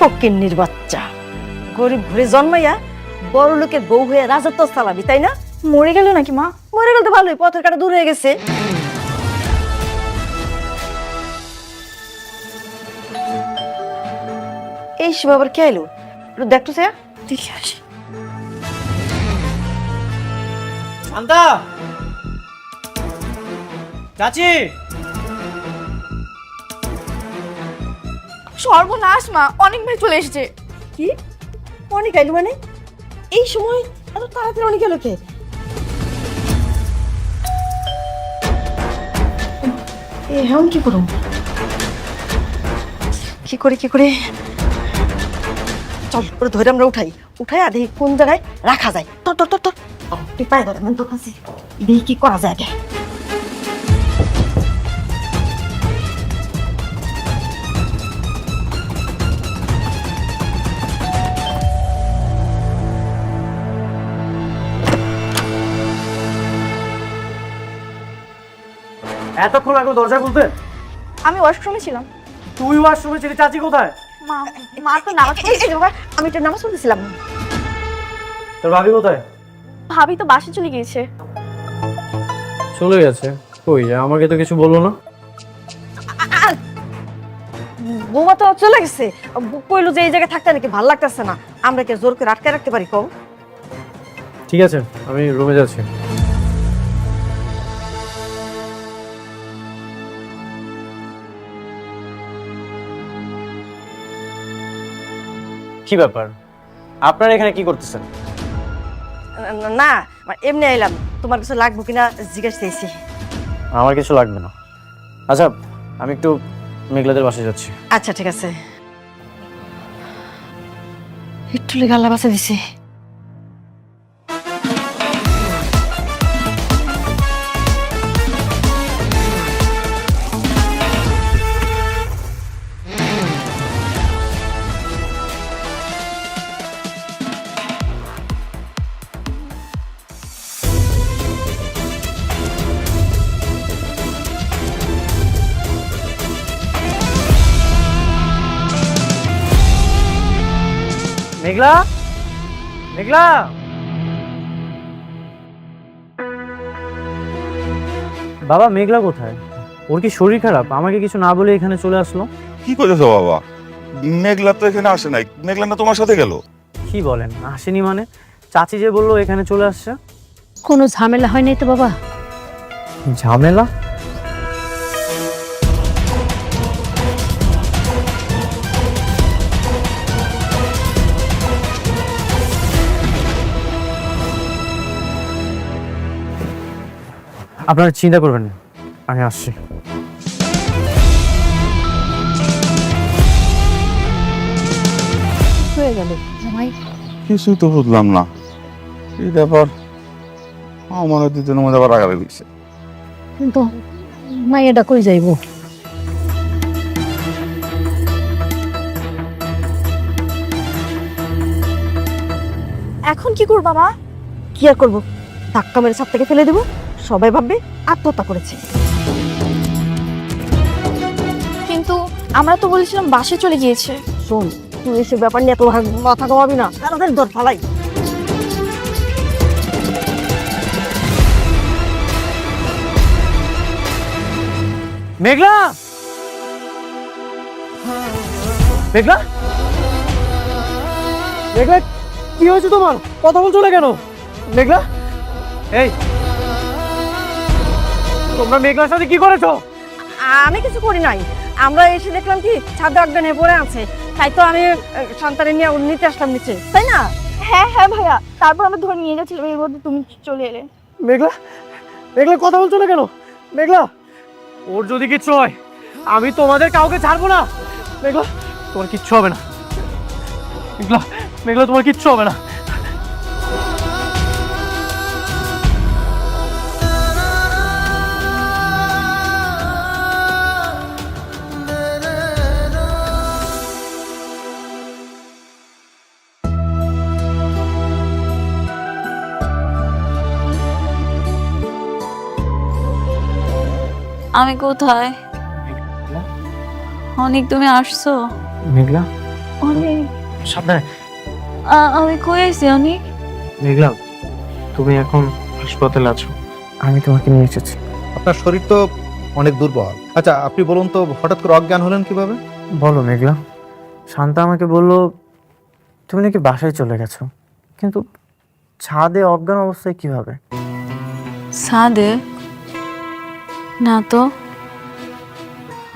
ফকিন্নির বাচ্চা, গরিব ঘরে জন্মাইয়া বড় লোকের বউ হয়ে রাজত্ব চালাবি, তাই না? মরে গেল নাকি মা? মরে গেল তো ভালোই, পথের কাটা দূর হয়ে গেছে। এই সময় আবার কে এলো? একটু দেখতো স্যার, দেখে আসি। শান্তা, চাচি, সর্বনাশ মা, অনেক ভাই চলে এসেছে। কি অনেক আইলো মানে? এই সময় এত তাড়াতাড়ি অনেক এলো কে? এখন কি করুন? কি করে চল ওরা ধরে আমরা উঠাই আর দেখি কোন জায়গায় রাখা যায়। তোর তুই পায়ে ধরে আমি তোর কাছে দেখি কি করা যায় আগে। এতক্ষণ আগে দরজা খুলতে? আমি ওয়াশরুমে ছিলাম। তুই ওয়াশরুমে ছিলি, চাচি কোথায়? মা মা তো নামাজ পড়তেছিল। আমি একটু নামাজ পড়তেছিলাম। তোর ভাবি কোথায়? ভাবি তো বাসে চলে গিয়েছে। চলে গেছে? কই, আমাকে তো কিছু বললো না। বৌমা তো চলে গেছে, কইলো যে এই জায়গায় থাকতে নাকি ভালো লাগতেছে না। আমরা কি জোর করে আটকে রাখতে পারি কও? ঠিক আছে, আমি রুমে যাচ্ছি। কি ব্যাপার, আপনারা এখানে কি করতেছেন? না এমনি আইলাম, তোমার কিছু লাগবে কিনা জিজ্ঞেস চাইছি। আমার কিছু লাগবে না। আচ্ছা, আমি একটু মেঘলাদের বাসায় যাচ্ছি। আচ্ছা ঠিক আছে। একটু গাল্লা বাসা দিছি। মেঘলা, মেঘলা, বাবা মেঘলা কোথায়? ওর কি শরীর খারাপ? আমাকে কিছু না বলে এখানে চলে আসলো। কি করেছো বাবা? মেঘলা তো এখানে আসে নাই। মেঘলা না তোমার সাথে গেল? কি বলেন, আসেনি মানে? চাচি যে বললো এখানে চলে আসছে। কোনো ঝামেলা হয় নাই তো বাবা? ঝামেলা? আপনারা চিন্তা করবেন না, আমি আসছি। হয়ে গেল জামাই? কিছুই তো বুঝলাম না। এই ব্যাপার আমার দুজনের মধ্যে আবার রাগারাগি হয়েছে। কিন্তু মাইয়াটা কই যাইব? এখন কি করবা মা? কি আর করবো, ধাক্কা মেরে ছাদ থেকে ফেলে দেবো, সবাই ভাববে আত্মহত্যা করেছে। কিন্তু আমরা তো বলেছিলাম বাসে চলে গিয়েছে। শোন, তুই এসব ব্যাপার নিয়ে এত মাথা ঘামাবি না, তাড়াতাড়ি দর ফালাই। মেঘলা, মেঘলা, মেঘলা, কি হয়েছে তোমার? কথা বলছো না কেন? মেঘলা, এই তোমরা মেঘলার সাথে কি করেছো? আমি কিছু করি নাই, আমরা এসে দেখলাম কি ছাদে অজ্ঞান হয়ে পড়ে আছে, তাই তো আমি সন্তানের নিয়ে নিতে আসলাম নিচে, তাই না? হ্যাঁ ভাইয়া, তারপর আমরা ধরে নিয়ে যাচ্ছিলাম, এর মধ্যে তুমি চলে এলে। মেঘলা, মেঘলা কথা বলছো না কেন? মেঘলা, ওর যদি কিচ্ছু হয় আমি তোমাদের কাউকে ছাড়বো না। মেঘলা, তোমার কিচ্ছু হবে না। মেঘলা, মেঘলা, তোমার কিচ্ছু হবে না। আমি কোথায়? অনেক, তুমি আসছো? মেঘলা, অনেক সাবধানে। আমি কই আইছি অনেক? মেঘলা, তুমি এখন হাসপাতালে আছো, আমি তোমাকে নিয়ে এসেছি। আপনার শরীর তো অনেক দুর্বল। আচ্ছা, আপনি বলুন তো হঠাৎ করে অজ্ঞান হলেন কিভাবে? বলো মেঘলা। শান্তা আমাকে বললো তুমি নাকি বাসায় চলে গেছো, কিন্তু ছাদে অজ্ঞান অবস্থায় কিভাবে? সাদে না তো,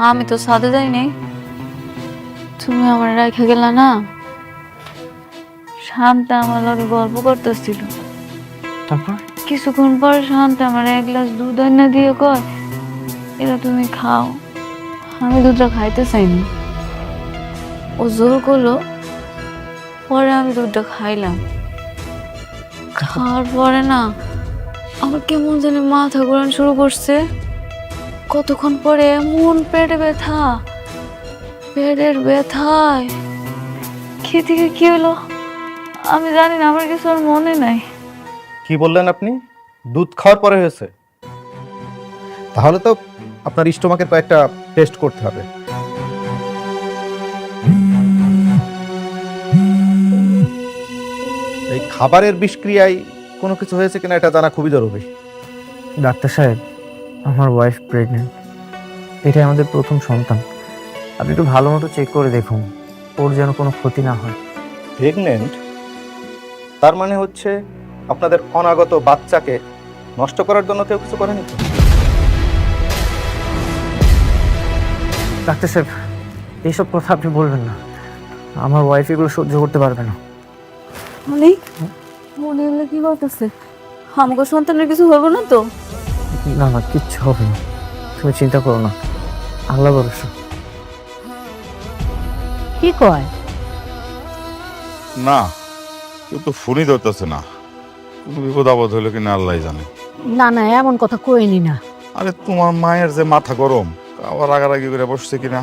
আমি তো সাদে যাই নাই। তুমি আমার রেখে গেলা না। শান্তা আমার লগে গল্প করতেছিল। তারপর? কিছুক্ষণ পর শান্তা আমার এক গ্লাস দুধ এনে দিয়ে কয়, এটা তুমি খাও। আমি দুধটা খাইতে চাইনি, ও জোর করলো। পরে আমি দুধটা খাইলাম। খাওয়ার পরে না আমার কেমন জানি মাথা ঘোরানো শুরু করছে। কতক্ষণ পরে এমন পেটে ব্যথা, পেটের ব্যথায় কি থেকে কি হলো আমি জানি না, আমার কিছু আর মনে নাই। কি বললেন আপনি? দুধ খাওয়ার পরে হয়েছে? তাহলে তো আপনার স্টোমাকের কয়েকটা টেস্ট করতে হবে। এই খাবারের বিষক্রিয়ায় কোনো কিছু হয়েছে কিনা এটা জানা খুবই জরুরি। ডাক্তার সাহেব, আমার ওয়াইফ প্রেগনেন্ট, এটাই আমাদের প্রথম সন্তান। আপনি একটু ভালো মতো চেক করে দেখুন, ওর যেন কোনো ক্ষতি না হয়। প্রেগনেন্ট? তার মানে হচ্ছে আপনাদের অনাগত বাচ্চাকে নষ্ট করার জন্য কেউ কিছু করেনি তো? ডাক্তার সাহেব, এইসব কথা আপনি বলবেন না, আমার ওয়াইফ এগুলো সহ্য করতে পারবে না। অনেক মনে হলে কি বলতেছে? আমাকে সন্তানের কিছু হবে না তো? না না, কিচ্ছু হবে না, তুমি চিন্তা করো না, আল্লাহ ভরসা। কি কয়? না, কেউ তো ফোনই ধরতেছে না। কোনো বিপদ আপদ হইলো কিনা আল্লাহ জানে। না না, এমন কথা কইনি না। আরে তোমার মায়ের যে মাথা গরম, আবার রাগারাগি করে বসছে কিনা।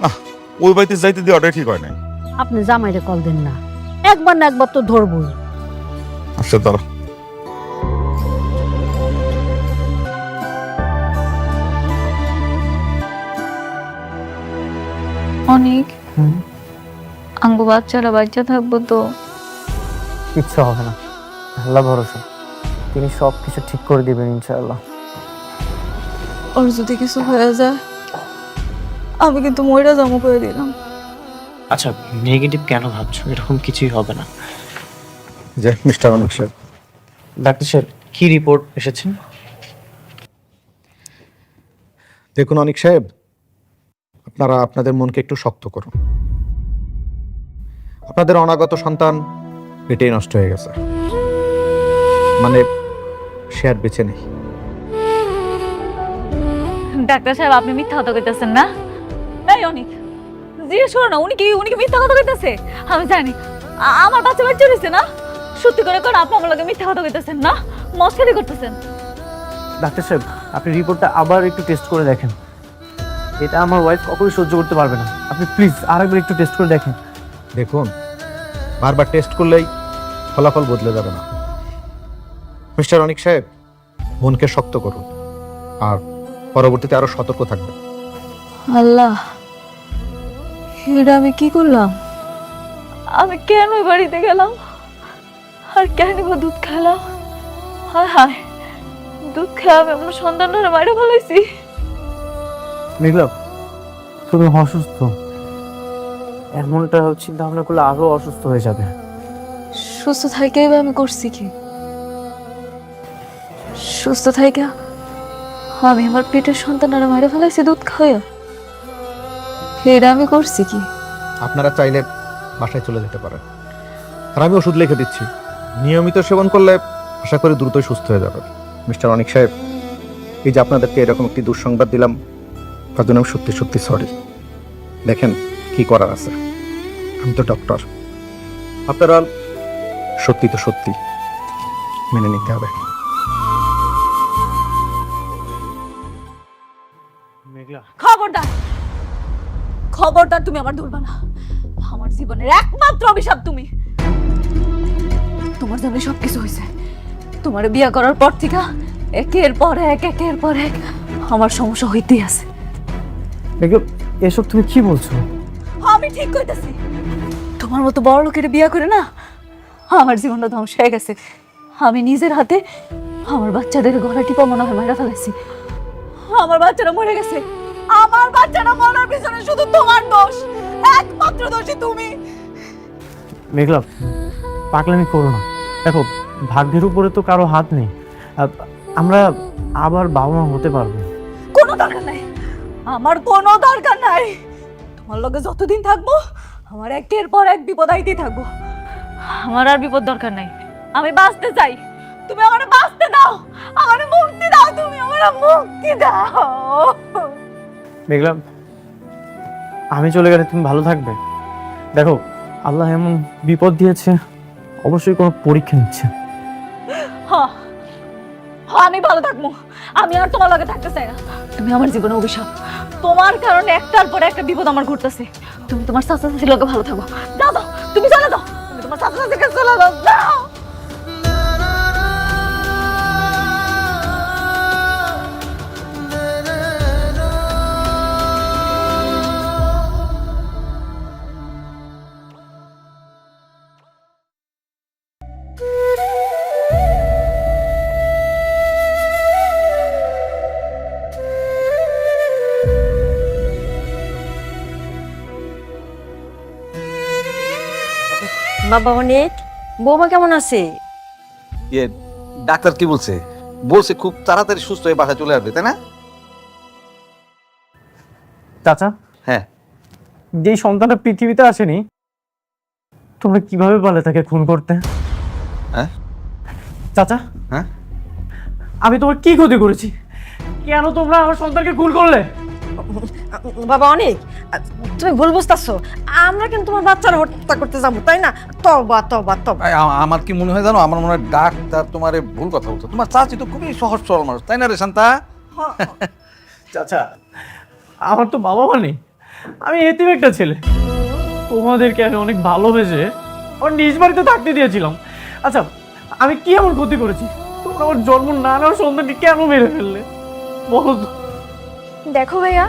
না, ওই বাড়িতে যাইতে দিয়ে ওটাই ঠিক হয় নাই। আপনি জামাইরে কল দেন না, একবার না একবার তো ধরবই। আচ্ছা তারা অনেক আঙ্গু বাচ্চারা বাচ্চা থাকবো তো? কিচ্ছু হবে না, আল্লাহ ভরসা, তিনি সব কিছু ঠিক করে দিবেন ইনশাআল্লাহ। ওর যদি কিছু হয়ে যায় আমি কিন্তু মইরা জমা করে দিলাম। আচ্ছা, নেগেটিভ কেন ভাবছো? এরকম কিছুই হবে না। যে মিস্টার অনিক সাহেব, ডাক্তার সাহেব, কি রিপোর্ট এসেছে? দেখুন অনিক সাহেব, আপনারা আপনাদের মনকে একটু শক্ত করুন। আপনাদের অনাগত সন্তান পেটেই নষ্ট হয়ে গেছে, মানে সে আর বেঁচে নেই। ডাক্তার সাহেব, আপনি মিথ্যা কথা কইতেছেন না? এই অনেক জিজ্ঞেস করো না, উনি কি মিথ্যা কথা কইতেছে? আমি জানি আমার বাচ্চা বাচ্চা হয়েছে না। সত্যি করে কোন আপনি আমার লগে মিথ্যা কথা কইতেছেন না, মস্কারি করতেছেন। ডাক্তার সাহেব, আপনি রিপোর্টটা আবার একটু টেস্ট করে দেখেন, এটা আমার ওয়াইফ কখনোই সহ্য করতে পারবে না। আপনি প্লিজ আরেকবার একটু টেস্ট করে দেখেন। দেখুন, বারবার টেস্ট করলেই ফলাফল বদলে যাবে না। মিস্টার অনিক সাহেব, মনকে শক্ত করুন আর পরবর্তীতে আরো সতর্ক থাকবেন। আল্লাহ, এটা আমি কি করলাম? আমি কেন ওই বাড়িতে গেলাম আর কেন বা দুধ খেলাম? হায় হায়, দুধ খেয়ে আমি আমার সন্তানরা মাইরে ফেলাইছি। মেঘলা, তুমি অসুস্থ, এমনটা চিন্তা ভাবনা করলে আরো অসুস্থ হয়ে যাবে। সুস্থ থাইকে আমি করছি কি? সুস্থ থাইকা আমি আমার পেটের সন্তানরা মাইরে ফেলাইছি দুধ খাওয়া? এটা আমি করছি কি? আপনারা চাইলে বাসায় চলে যেতে পারেন, আর আমি ওষুধ লিখে দিচ্ছি, নিয়মিত সেবন করলে আশা করি দ্রুতই সুস্থ হয়ে যাবে। মিস্টার অনিক সাহেব, এই যে আপনাদেরকে এরকম একটি দুঃসংবাদ দিলাম, তার জন্য আমি সত্যি সত্যি সরি। দেখেন কি করার আছে, আমি তো ডক্টর, আপনারা সত্যি তো সত্যি মেনে নিতে হবে। মেঘলা, খবরদার, খবরদার, তুমি আমার ধরবা না। আমার জীবনের একমাত্র অভিশাপ তুমি। তোমার জন্য সবকিছু হয়েছে। তোমার বিয়ে করার পর থেকে একের পর এক আমার সমস্যা হইতেই আছে। মেঘলা, এসব তুমি কি বলছো? আমি ঠিক কইতাছি, তোমার তোমার মতো বড় লোকের বিয়ে করে না আমার জীবনটা ধ্বংস হয়ে গেছে। আমি নিজের হাতে আমার বাচ্চাদের গলা টিপা মনে হয় মারা ফেলাইছি। আমার বাচ্চারা মরে গেছে। আমার বাচ্চারা মরার পিছনে শুধু তোমার দোষ, একমাত্র দোষী তুমি। মেঘলা, পাগলামি করো না। দেখো, ভাগ্যের উপরে তো কারো হাত নেই। আমরা আবার বাবা মা হতে পারবো। কোনো দরকার নাই, আমার কোনো দরকার নাই। তোমার লগে যতদিন থাকবো আমার একের পর এক বিপদ আইতেই থাকবো। আমার আর বিপদ দরকার নাই, আমি বাঁচতে চাই। তুমি আমার বাঁচতে দাও, আমার মুক্তি দাও, তুমি আমার মুক্তি দাও। মেঘলা, আমি চলে গেলে তুমি ভালো থাকবে? দেখো, আল্লাহ এমন বিপদ দিয়েছে, অবশ্যই কোনো পরীক্ষা নিচ্ছে। হ্যাঁ, আমি ভালো থাকবো। আমি আর তোমার লগে থাকতে চাই না। তুমি আমার জীবনে অভিশাপ। তোমার কারণে একটার পর একটা বিপদ আমার ঘটতেছে। তুমি তোমার চাচা চাচির লগে ভালো থাকো। যাও যাও, তুমি চলে যাও, তুমি তোমার চাচা চাচির কাছে চলে যাও। যাও। বাবা অনেক, বৌমা কেমন আছে? ইয়ে ডাক্তার কি বলছে? বলছে খুব তাড়াতাড়ি সুস্থ হয়ে বাসায় চলে আসবে, তাই না? চাচা, হ্যাঁ। যেই সন্তানটা পৃথিবীতে আসেনি, তোমরা কিভাবে পারলে তাকে খুন করতে? হ্যাঁ চাচা, হ্যাঁ, আমি তোমার কি ক্ষতি করেছি? কেন তোমরা আমার সন্তানকে খুন করলে? বাবা অনেক, তুমি ভুল বুঝতেছো। আমরা কিন্তু তোমার বাচ্চারা হত্যা করতে যাবো, তাই না? তবা তবা তবা। আমার কি মনে হয় জানো, আমার মনে হয় ডাক্তার তোমার ভুল কথা বলতো। তোমার চাচি তো খুবই সহজ সরল মানুষ, তাই না রে শান্তা? চাচা, আমার তো বাবা মা নেই, আমি এতিম একটা ছেলে। তোমাদেরকে আমি অনেক ভালোবেসে আমার নিজ বাড়িতে থাকতে দিয়েছিলাম। আচ্ছা, আমি কি এমন ক্ষতি করেছি তোমরা আমার জন্ম না নেওয়ার সন্তানকে কেন মেরে ফেললে বলো তো? দেখো ভাইয়া,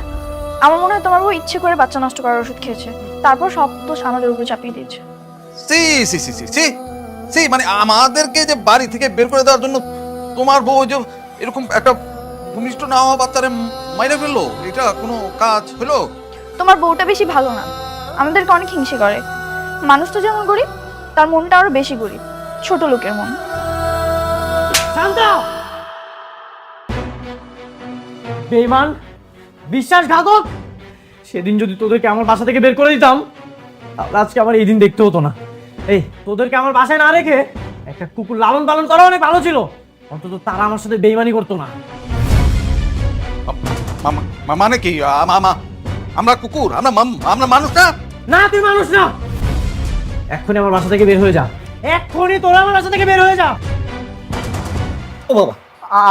আমার মনে হয় তোমার বউ ইচ্ছে করে বাচ্চা নষ্ট করার ওষুধ খেয়েছে, তারপর সব দোষ আমাদের উপরে চাপিয়ে দিয়েছে। C C C C C C মানে আমাদেরকে যে বাড়ি থেকে বের করে দেওয়ার জন্য তোমার বউ যে এরকম একটা ভূমিষ্ঠ না হওয়া বাচ্চারে মাইরে ফেললো, এটা কোনো কাজ হলো? তোমার বউটা বেশি ভালো না, আমাদেরকে অনেক হিংসে করে। মানুষ তো যেমন গরিব, তার মনটা আরো বেশি গরিব, ছোট লোকের মন। শান্তা, বেঈমান, বিশ্বাসঘাতক! সেদিন যদি তোদেরকে আমার বাসা থেকে বের করে দিতাম, তাহলে আজকে আমার এই দিন দেখতে হতো না। এই, তোদেরকে আমার বাসায় না রেখে একটা কুকুর লালন পালন করা অনেক ভালো ছিল। অন্তত তারা আমার সাথে বেঈমানি করতো না। মানে কি? আমরা কুকুর? আমরা মানুষ না? না, তুই মানুষ না। এক্ষুনি আমার বাসা থেকে বের হয়ে যা। এক্ষুনি তোরা আমার বাসা থেকে বের হয়ে যা। ও বাবা,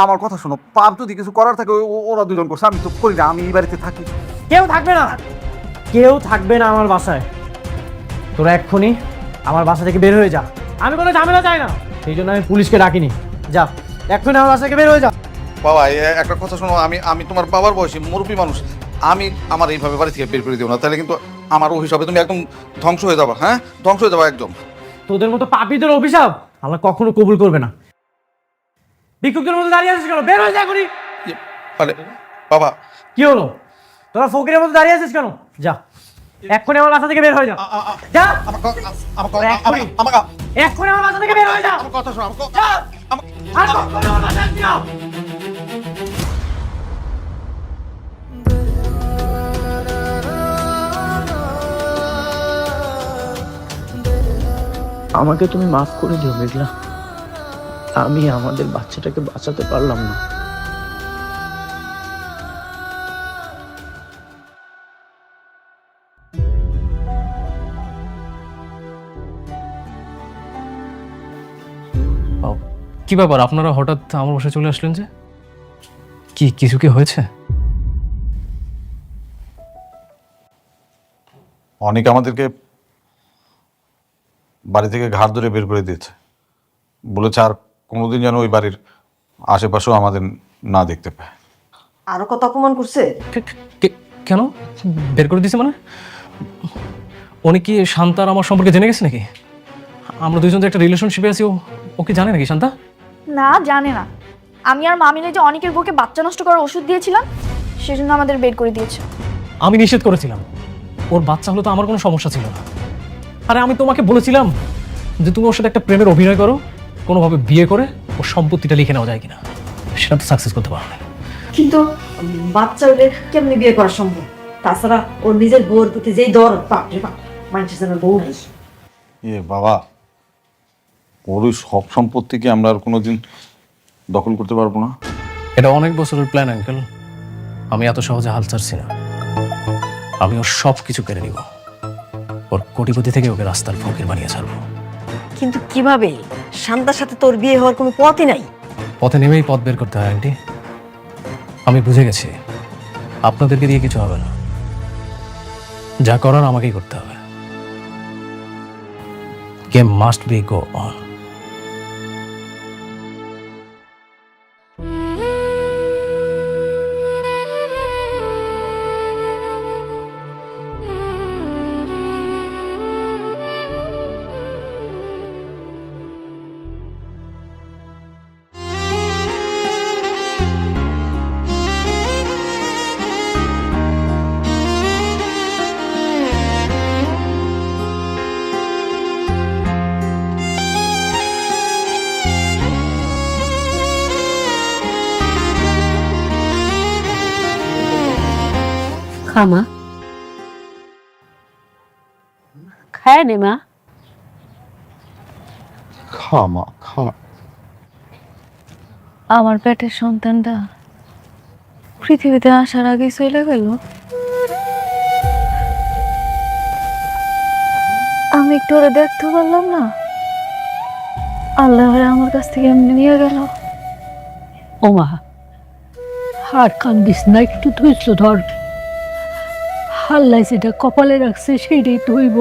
আমার কথা শোনো। পাপ যদি কিছু করার থাকে ওরা দুজন করছে, আমি তো করি না। আমি এই বাড়িতে থাকি। কেউ থাকবে না, কেউ থাকবে না আমার বাসায়। তোরা এক্ষুনি আমার বাসা থেকে বের হয়ে যা। আমি কোনো ঝামেলা চাই না, সেই জন্য আমি পুলিশকে ডাকিনি। যা, এক্ষুনি আমার বাসা থেকে বের হয়ে যা। বাবা, একটা কথা শোনো। আমি তোমার বাবার বয়সী মুরব্বী মানুষ। আমি আমার এইভাবে বাড়ি থেকে বের করে দিও না, তাহলে কিন্তু আমার অভিশাপে তুমি একদম ধ্বংস হয়ে যাবা। হ্যাঁ, ধ্বংস হয়ে যাবা একদম। তোদের মতো পাপীদের অভিশাপ আল্লাহ কখনো কবুল করবে না। ভিক্ষুকদের মতো দাঁড়িয়ে আছিস কেন? বের হয়ে যা এখনই। আরে বাবা, কি হলো? তোরা ফকিরের মতো দাঁড়িয়ে আছিস কেন? যা, এক্ষুনি আমার বাসা থেকে বের হয়ে যা। যা, এক্ষুনি আমার বাসা থেকে বের হয়ে যা। আমার কথা শোনো। যা, আর কখনো আমার বাসায় আসবি না। আমাকে তুমি মাফ করে দিও মেঘলা, আমি আমাদের বাচ্চাটাকে বাঁচাতে পারলাম না। কি ব্যাপার, আপনারা হঠাৎ আমার বাসায় চলে আসলেন যে? কি কিছু কি হয়েছে? অনেক আমাদেরকে বাড়ি থেকে ঘাড় ধরে বের করে দিয়েছে। বলেছে আর কোনোদিন যেন ওই বাড়ির আশেপাশেও আমাদের না দেখতে পায়। আরো কত অপমান করছে? কেন বের করে দিছে মানে? উনি কি শান্তার আমার সম্পর্কে জেনে গেছে নাকি? আমরা দুইজন যে একটা রিলেশনশিপে আছি, ও কি জানে নাকি শান্তা? না, জানে না। আমি আর মা মিলে যে অনেকের বুকে বাচ্চা নষ্ট করার ওষুধ দিয়েছিলাম, সেজন্য আমাদের বের করে দিয়েছে। আমি নিষেধ করেছিলাম, ওর বাচ্চা হলে তো আমার কোনো সমস্যা ছিল না। আরে আমি তোমাকে বলেছিলাম যে তুমি ওর সাথে একটা প্রেমের অভিনয় করো, কোনোভাবে বিয়ে করে ওর সম্পত্তিটা লিখে নেওয়া যায় কিনা। সেটা তো সাকসেস করতে পারো না। কিন্তু বাচ্চা হলে কেমনি বিয়ে করা সম্ভব? তাছাড়া ওর নিজের বউর প্রতি যেই দরদ, বাপরে বাপ, মানুষের যেন বউ নেই। বাবা, ওর ওই সব সম্পত্তিকে আমরা আর কোনোদিন দখল করতে পারবো না। এটা অনেক বছরের প্ল্যান আঙ্কেল, আমি এত সহজে হাল ছাড়ছি না। আমি ওর সব কিছু কেড়ে নিব, ওর কোটিপতি থেকে ওকে রাস্তার ফকির বানিয়ে ছাড়বো। কিন্তু কিভাবে? শান্তার সাথে তোর বিয়ে হওয়ার কোনো পথই নাই। পথে নেমেই পথ বের করতে হয় আন্টি। আমি বুঝে গেছি আপনাদেরকে দিয়ে কিছু হবে না, যা করার আমাকেই করতে হবে। Game must be go on. খামা খায় নে মা। খা মা খা। আমার পেটের সন্তানটা পৃথিবীতে আসার আগে চলে গেল। আমি একটু ওরা দেখতে পারলাম না, আল্লাহ আমার কাছ থেকে এমনি নিয়ে গেল। ও মা, আর কান্দিস না, একটু ধৈর্য ধর। আল্লাহ যেটা কপালে রাখছে সেইটাই তো হইব।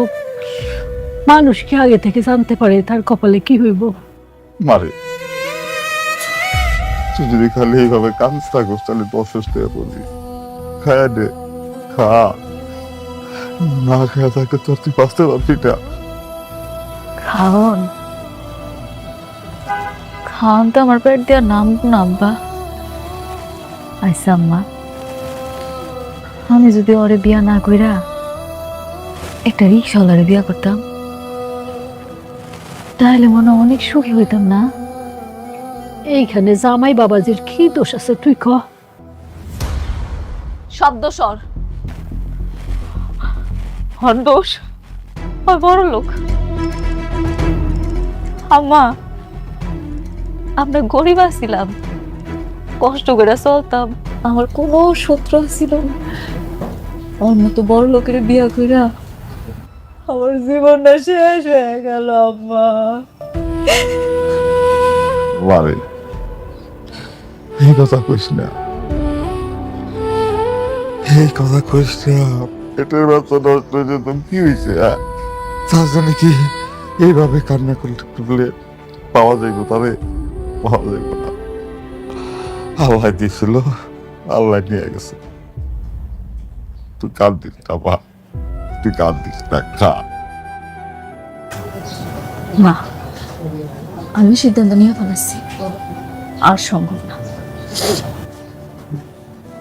মানুষ কি আগে থেকে জানতে পারে তার কপালে কি হইব? মারে, তুই যদি খালি এইভাবে কাঁদতে থাকোস তাহলে তো অসুস্থ হয়ে পড়বি। খায়া দে, খা। না খায়া থাকলে তোর তুই বাঁচতে পারবি না। খাওন খাওন তো আমার পেট দেওয়ার নাম না আব্বা। আচ্ছা আম্মা, আমি যদি ওরে বিয়া না কইরা একটা রিক্সাওয়ালারে বিয়া করতাম, তাহলে মনে হয় অনেক সুখী হইতাম না? এইখানে জামাই বাবাজির কি দোষ আছে তুই ক? শব্দ স্বর হর দোষ, ওই বড় লোক। আম্মা, আমরা গরিব আছিলাম, কষ্ট করে চলতাম, আমার কোনো শত্রু ছিল না। ওর মতো বড় লোকের বিয়া কইরা আমার জীবনটা শেষ হয়ে গেল আম্মা। মারে, এই কথা কইস না, এই কথা কইস না। পেটের বাচ্চা নষ্ট হয়েছে তো কি হয়েছে? তার জন্য কি এইভাবে কান্না করলে পাওয়া যাইব? তবে পাওয়া যাইব না। আল্লাহ দিয়েছিল, আল্লাহ নিয়ে গেছে। তুই কাঁদিস না মা, তুই কাঁদিস না, খা। মা, আমি সিদ্ধান্ত নিয়ে ফেলেছি, আর সম্ভব না।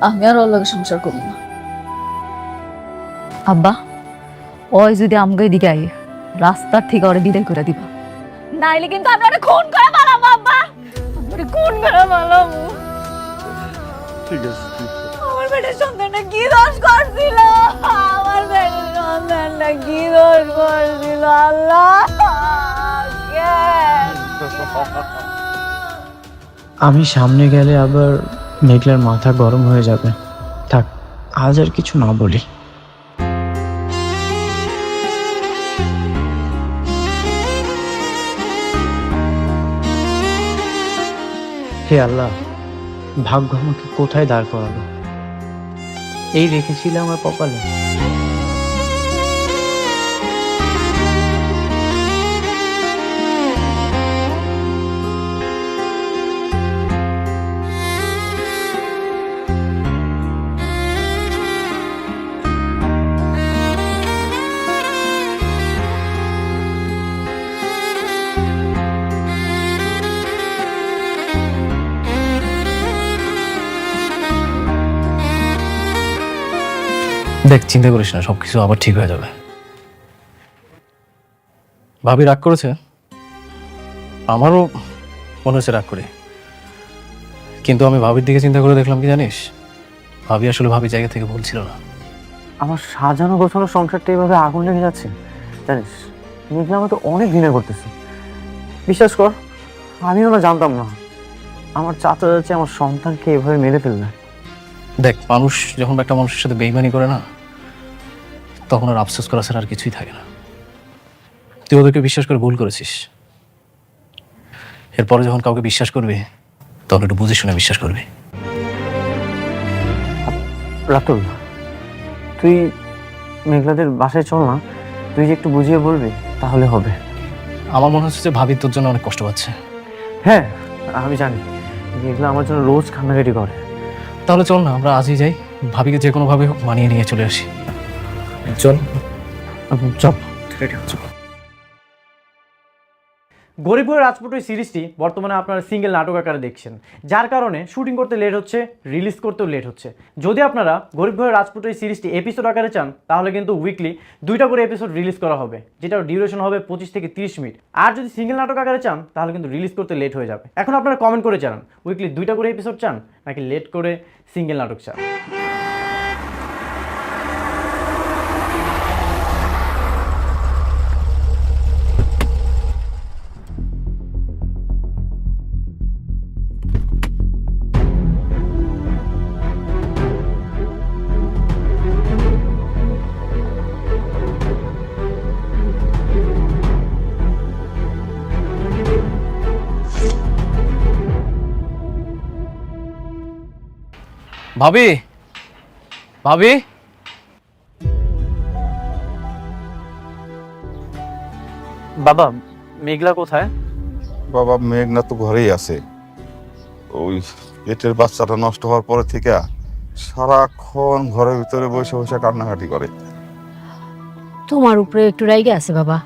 আমি আর ওর লগে সংসার করব না। আব্বা, ওই যদি আমগে দিকে আই, রাস্তার থেকে ওরে বিদায় করে দিবা, নাইলে কিন্তু আমি ওরে খুন করে মারাবো। আব্বা, ওরে খুন করে মারাবো। ঠিক আছে, আমার পেটের সন্তানটা কি দোষ করছিল? আমার পেটের সন্তানটা কি দোষ করছিল? আল্লাহ, আমি সামনে গেলে আবার মেঘলার মাথা গরম হয়ে যাবে। থাক, আজ আর কিছু না বলি। হে আল্লাহ, ভাগ্য আমাকে কোথায় দাঁড় করালো? এই রেখেছিল আমার কপালে। দেখ, চিন্তা করিস না, সবকিছু আবার ঠিক হয়ে যাবে। ভাবি রাগ করেছে, আমারও মনে হচ্ছে রাগ করে, কিন্তু আমি ভাবির দিকে চিন্তা করে দেখলাম কি জানিস, ভাবি আসলে ভাবি জায়গা থেকে বলছিল না। আমার সাজানো গোছানো সংসারটা এইভাবে আগুন লেগে যাচ্ছে জানিস, মেঘলা আমাকে অনেক ঘৃণা করতেছে। বিশ্বাস কর, আমিও না জানতাম না আমার চাচা চাচি আমার সন্তানকে এভাবে মেরে ফেলবে। দেখ, মানুষ যখন একটা মানুষের সাথে বেইমানি করে না, তখন আর আফসোস করা ছাড়া আর কিছুই থাকে না। তুই ওদেরকে বিশ্বাস করে ভুল করেছিস, এরপরে যখন কাউকে বিশ্বাস করবি তখন একটু বুঝে শুনে বিশ্বাস করবি। রাতুল, তুই মেঘলাদের বাসায় চল না, তুই যে একটু বুঝিয়ে বলবি তাহলে হবে। আমার মনে হচ্ছে যে ভাবি তোর জন্য অনেক কষ্ট পাচ্ছে। হ্যাঁ আমি জানি, মেঘলা আমার জন্য রোজ কান্নাকাটি করে। তাহলে চল না, আমরা আজই যাই, ভাবিকে যে কোনোভাবে হোক মানিয়ে নিয়ে চলে আসি। চল চল রেডি হচ্ছে। গরিব হয়ে রাজপুত এই সিরিজটি বর্তমানে আপনারা সিঙ্গেল নাটক আকারে দেখছেন, যার কারণে শুটিং করতে লেট হচ্ছে, রিলিজ করতেও লেট হচ্ছে। যদি আপনারা গরিব হয়ে রাজপুত এই সিরিজটি এপিসোড আকারে চান, তাহলে কিন্তু উইকলি 2টা করে এপিসোড রিলিজ করা হবে, যেটার ডিউরেশন হবে 25 থেকে 30 মিনিট। আর যদি সিঙ্গেল নাটক আকারে চান, তাহলে কিন্তু রিলিজ করতে লেট হয়ে যাবে। এখন আপনারা কমেন্ট করে জানান, উইকলি 2টা করে এপিসোড চান নাকি লেট করে সিঙ্গেল নাটক চান। ভাবি, ভাবি, বাবা মেঘলা কোথায়? বাবা মেঘনা তো ঘরেই আছে। ওই পেটের বাচ্চাটা নষ্ট হওয়ার পরে থেকে সারাক্ষণ ঘরের ভিতরে বসে বসে কান্নাকাটি করে। তোমার উপরে একটু রাইগে আছে বাবা,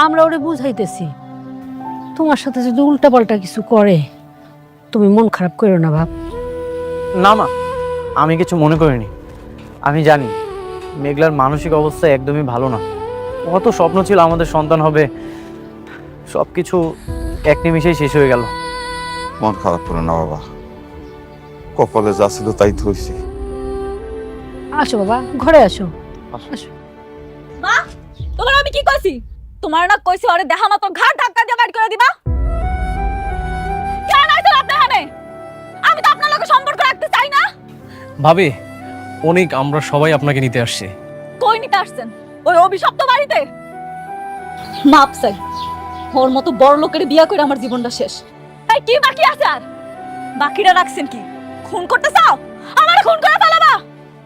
আমরা ওরে বুঝাইতেছি। তোমার সাথে যদি উল্টাপাল্টা কিছু করে, তুমি মন খারাপ করো না বাপ। না মা, আমি কিছু মনে করিনি। আমি জানি মেঘলার মানসিক অবস্থা একদমই ভালো না। কত স্বপ্ন ছিল আমাদের সন্তান হবে, সব কিছু এক নিমিষেই শেষ হয়ে গেল। মন খারাপ করে না বাবা, কপালে যা ছিল তাই তো হয়েছে। আসো বাবা, ঘরে আসো। আসো। মা, তোমার আমি কি কইছি? তোমার না কইছি ওরে দেখা মাত্র ঘাট ধাক্কা দিয়ে বাইর করে দিবা? কেন আইছো আপনি এখানে? আমি তো আপনার লগে সম্পর্ক রাখতে চাই না। ভাবি, অনেক আমরা সবাই আপনাকে নিতে আসছি। কই নিতে আসছেন? ওই অভিশপ্ত বাড়িতে? মাপ চাই, ওর মতো বড় লোকের বিয়া করে আমার জীবনটা শেষ। এই কি বাকি আছে আর? বাকিটা রাখছেন কি? খুন করতে চাও? আমার খুন করে ফেলাবা?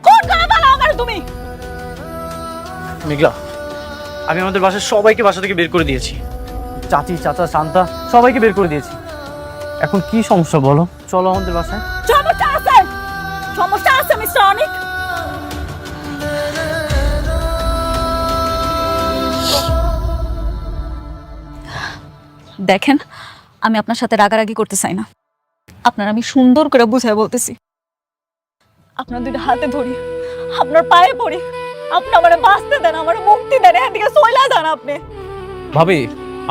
খুন করে ফেলাও আমার তুমি। মেঘলা, আমি আমাদের বাসার সবাইকে বাসা থেকে বের করে দিয়েছি, চাচি চাচা শান্তা সবাইকে বের করে দিয়েছি। এখন কি সমস্যা বলো, চলো আমাদের বাসায়। সমস্যা আছে, সমস্যা আছে মিস্টার অনিক। দেখেন, আমি আপনার সাথে রাগারাগি করতে চাই না, আপনার আমি সুন্দর করে বুঝাই বলতেছি। আপনার দুইটা হাতে ধরি, আপনার পায়ে পড়ি, আপনি আমারে বাঁচতে দেন, আমার মুক্তি দেন, এখান থেকে চলে যান আপনি। ভাবি,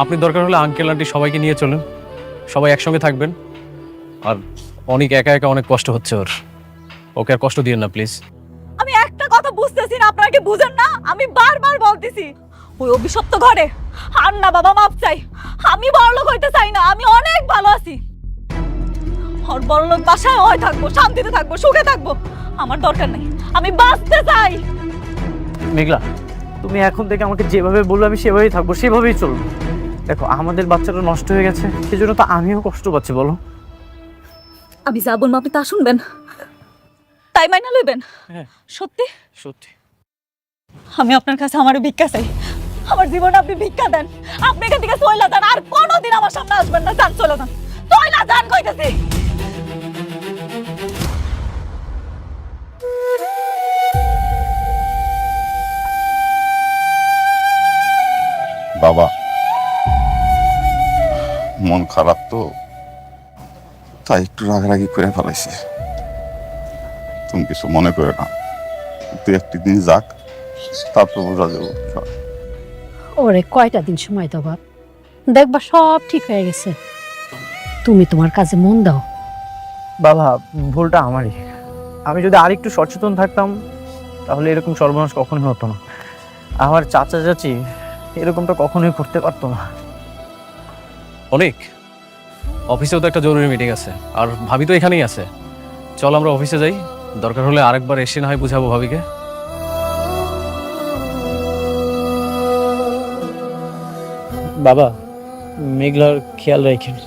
আপনি দরকার হলে আঙ্কেল আন্টি সবাইকে নিয়ে চলেন, সবাই একসঙ্গে থাকবেন। আর অনেক একা একা অনেক কষ্ট হচ্ছে ওর, ওকে আর কষ্ট দিয়েন না প্লিজ। আমি একটা কথা বুঝতেছি না, আপনারা কি বুঝেন না? আমি বারবার বলতেছি ওই অভিশপ্ত ঘরে আর না বাবা, মাপ চাই। আমি বড়লোক হইতে চাই না, আমি অনেক ভালো আছি। ওর বড়লোক বাসায় হয় থাকবো, শান্তিতে থাকবো, সুখে থাকবো, আমার দরকার নেই, আমি বাঁচতে চাই। মেঘলা, তুমি এখন থেকে আমাকে যেভাবে বলবে আমি সেভাবেই থাকবো, সেভাবেই চলবো। দেখো আমাদের বাচ্চাটা নষ্ট হয়ে গেছে, সেজন্য তো আমিও কষ্ট পাচ্ছি বলো। আমি যা বলবো আপনি তা শুনবেন, তাই মাইনা লইবেন? হ্যাঁ। সত্যি সত্যি। আমি আপনার কাছে আমার ভিক্ষা চাই, আমার জীবনে আপনি ভিক্ষা দেন। আপনি এখান থেকে চলে যান, আর কোনোদিন আমার সামনে আসবেন না। যান, চলে যান, চলে যান কইতেছি। বাবা মন খারাপ তো, তাই একটু রাগারাগি করে ফেলাইছি। তুমি কিছু মনে করে না, তুই একটি দিন যাক, তারপর বোঝা যাবো। ওরে কয়টা দিন সময় দাও বাপ, দেখবা সব ঠিক হয়ে গেছে। তুমি তোমার কাজে মন দাও। বাবা, ভুলটা আমারই। আমি যদি আর একটু সচেতন থাকতাম তাহলে এরকম সর্বনাশ কখনোই হতো না। আমার চাচা চাচি এরকমটা কখনোই করতে পারতো না। অনেক অফিসেও তো একটা জরুরি মিটিং আছে, আর ভাবি তো এখানেই আছে। চল আমরা অফিসে যাই, দরকার হলে আরেকবার এসে না হয় বুঝাবো ভাবিকে। বাবা, মেঘলার খেয়াল রাখেন।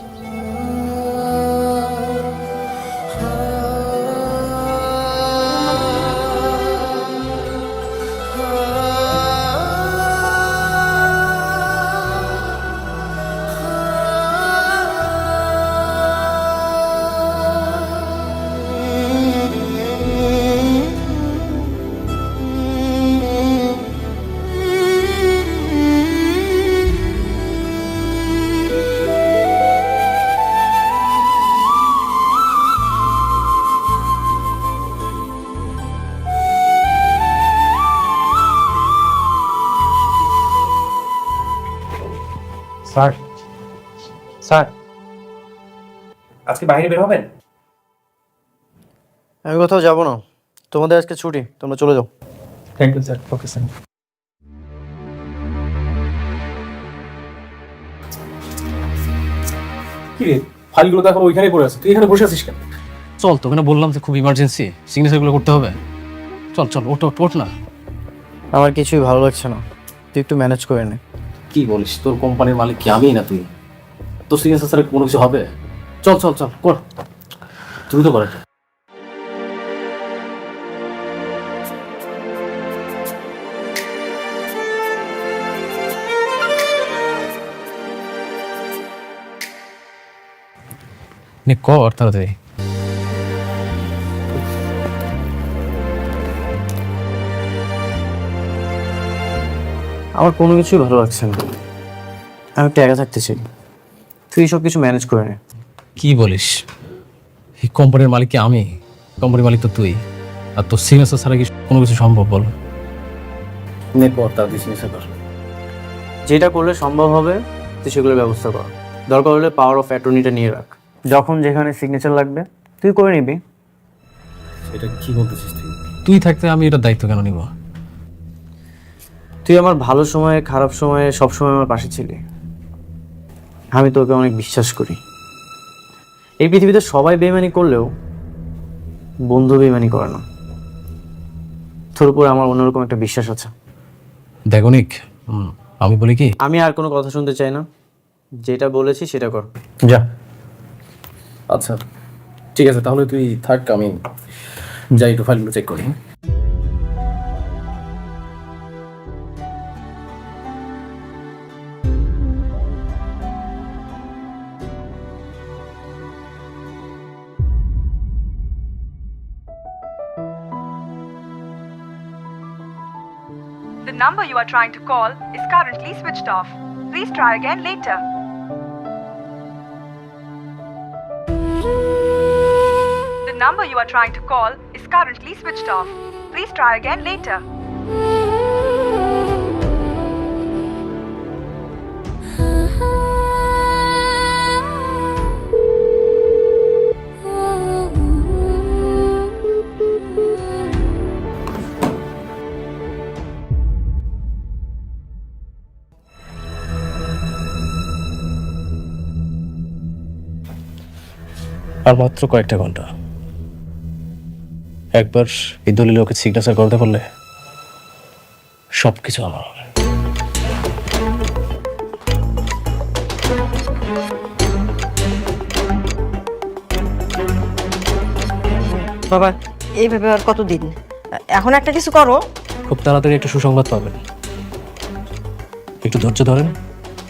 স্যার, স্যার আজকে বাইরে বের হবেন? আমি কোথাও যাবো না, তোমাদের আজকে ছুটি, তোমরা চলে যাও। Thank you sir. Okay sir. কি রে, ফাইলগুলো তো এখন ওইখানেই পড়ে আছে, তুই এখানে বসে আছিস কেন? চল, তোকে না বললাম যে খুব ইমার্জেন্সি, সিগনেচারগুলো করতে হবে। চল চল, ওঠ ওঠ ওঠ না। আমার কিছুই ভালো লাগছে না, তুই একটু ম্যানেজ করে নে। কি বলিস, তোর কোম্পানির মালিক কি আমি না তুই? তোর সিগনেচার ছাড়া কোনো কিছু হবে? চল চল চল, কর, তুই তো করে। কর তাড়াতাড়ি। আমার কোনো কিছুই ভালো লাগছে না, আমি একটু একা থাকতে চাই। তুই সব কিছু ম্যানেজ করে নে। কি বলিস, এই কোম্পানির মালিক কি আমি? কোম্পানির মালিক তো তুই, আর তোর সিগনেচার ছাড়া কি কোনো কিছু সম্ভব? বল। নে কর তাড়াতাড়ি সিগনেচার কর। যেটা করলে সম্ভব হবে তুই সেগুলোর ব্যবস্থা কর। দরকার হলে পাওয়ার অফ অ্যাটর্নিটা নিয়ে রাখ, যখন যেখানে সিগনেচার লাগবে তুই করে নিবি। এটা কি বলতেছিস তুই? তুই থাকতে আমি এটার দায়িত্ব কেন নিব? তুই আমার ভালো সময়ে খারাপ সময়ে সব সময় আমার পাশে ছিলি। আমি তোকে অনেক বিশ্বাস করি। এই পৃথিবীতে সবাই বেইমানি করলেও বন্ধু বেইমানি করে না। তোর উপর আমার অন্যরকম একটা বিশ্বাস আছে। দেখো নিক, আমি বলি কি, আমি আর কোনো কথা শুনতে চাই না, যেটা বলেছি সেটা কর, যা। আচ্ছা ঠিক আছে, তাহলে তুই থাক, আমি যাই একটু ফাইলগুলো চেক করি। The number you are trying to call is currently switched off. Please try again later. The number you are trying to call is currently switched off. Please try again later. আর মাত্র কয়েকটা ঘন্টা, একবার এই দলিল ওকে signature করতে পারলে সবকিছু আমার হবে। বাবা, এইভাবে আর কতদিন? এখন একটা কিছু করো। খুব তাড়াতাড়ি একটা সুসংবাদ পাবেন, একটু ধৈর্য ধরেন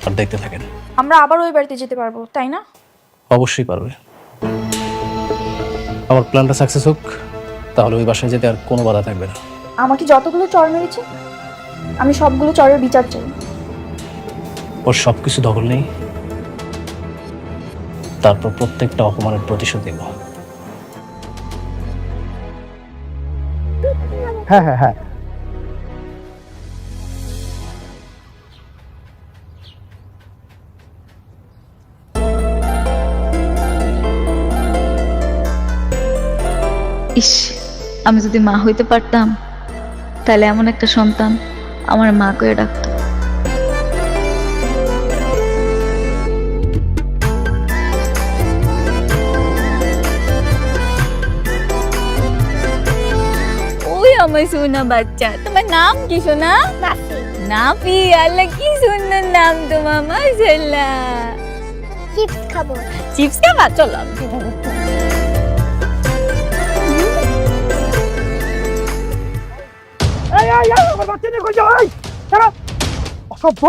আর দেখতে থাকেন। আমরা আবার ওই বাড়িতে যেতে পারবো, তাই না? অবশ্যই পারবে। আমার প্ল্যানটা সাকসেস হোক, তাহলে ওই বাসায় যেতে আর কোনো বাধা থাকবে না। আমাকে যতগুলো চর মেরেছে আমি সবগুলো চরের বিচার চাই। ওর সব কিছু দখল নেই, তারপর প্রত্যেকটা অপমানের প্রতিশোধ দেব। হ্যাঁ হ্যাঁ হ্যাঁ। ইস, আমি যদি মা হইতে পারতাম তাহলে এমন একটা সন্তান আমার মা করে ডাকতো। ওই আমার সোনা বাচ্চা, তোমার নাম কি সোনা? নাফি। আল্লাহ কি সুন্দর নাম তোমার, মাশাআল্লাহ। চিপস খাবো। চিপস খাবা? চলো আমি আমার বাচ্চা নিয়ে কই যাও? অসভ্য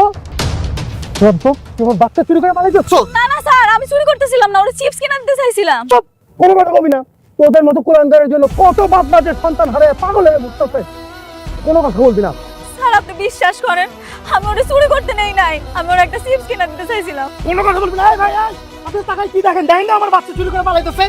তোমার বাচ্চা চুরি করে পালাই যাচ্ছ? না না স্যার, আমি চুরি করতেছিলাম না, ওরা চিপস কিনে দিতে চাইছিলাম। কোনো কথা কবি না। তোদের মতো কোরআনদারের জন্য কত বাপ-মায়ের সন্তান হারায় পাগল হয়ে ঘুরতেছে। কোনো কথা বলবি না। স্যার আপনি বিশ্বাস করেন, আমি ওরা চুরি করতে নেই নাই, আমি ওরা একটা চিপস কিনে দিতে চাইছিলাম। কোনো কথা বলবি না। এই ভাই আপনি তাকাই কি দেখেন? দেখেন না আমার বাচ্চা চুরি করে পালাইতেছে।